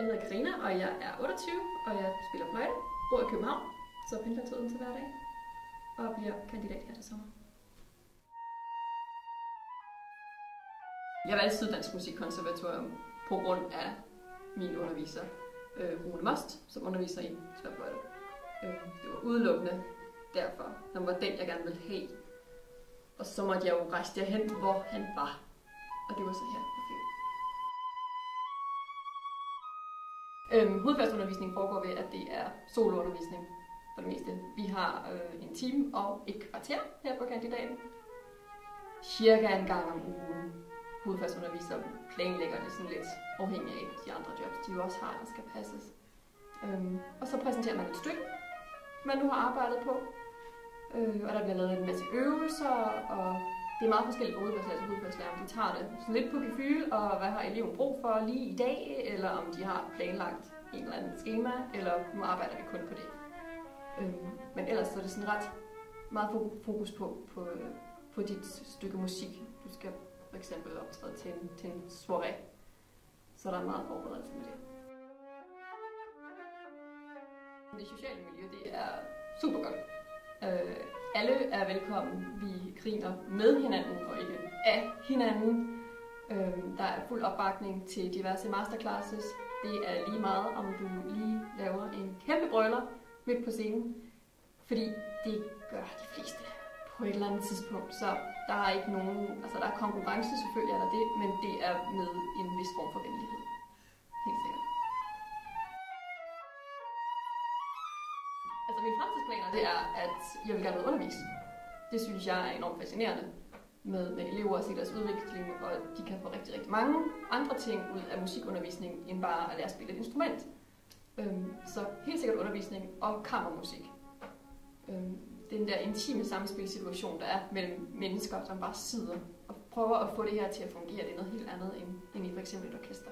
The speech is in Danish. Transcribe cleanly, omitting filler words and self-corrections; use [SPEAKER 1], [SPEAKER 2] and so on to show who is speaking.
[SPEAKER 1] hedder Karina, og jeg er 28, og jeg spiller fløjte, bor i København, så pendler til Odense hver dag, og bliver kandidat her til sommer. Jeg valgte Syddansk Musikkonservatorium på grund af min underviser, Rune Most, som underviser i tværfløjte. Det var udelukkende derfor. Han var den, jeg gerne ville have. Og så måtte jeg jo rejse derhen, hvor han var. Og det var så her på Fyn. Hovedfagsundervisningen foregår ved, at det er soloundervisning for det meste. Vi har en time og et kvarter her på kandidaten. Cirka en gang om ugen. Hovedfagsundervisere planlægger det sådan lidt afhængig af de andre jobs, de jo også har, der skal passes. Og så præsenterer man et stykke, man nu har arbejdet på. Og der bliver lavet en masse øvelser, og det er meget forskelligt fra hovedfagslærer til hovedfagslærer. De tager det sådan lidt på gefyl, og hvad har eleven brug for lige i dag, eller om de har planlagt en eller anden schema, eller nu arbejder vi kun på det. Men ellers så er det sådan ret meget fokus på dit stykke musik. Du skal for eksempel optræde til en soirée, så der er meget forberedelse med det. Det sociale miljø, det er super godt. Alle er velkommen. Vi griner med hinanden og ikke af hinanden. Der er fuld opbakning til diverse masterclasses. Det er lige meget, om du lige laver en kæmpe brøler midt på scenen. Fordi det gør de fleste på et eller andet tidspunkt. Så der er ikke nogen, altså der er konkurrence, selvfølgelig er der det, men det er med en vis form for venlighed. Helt sikkert. Altså mine fremtidsplaner, det er, at jeg vil gerne undervise. Det synes jeg er enormt fascinerende med elever og se deres udvikling, og de kan få rigtig, rigtig mange andre ting ud af musikundervisning, end bare at lære at spille et instrument. Så helt sikkert undervisning og kammermusik. Den der intime samspilsituation, der er mellem mennesker, som bare sidder og prøver at få det her til at fungere, det er noget helt andet end i for eksempel et orkester.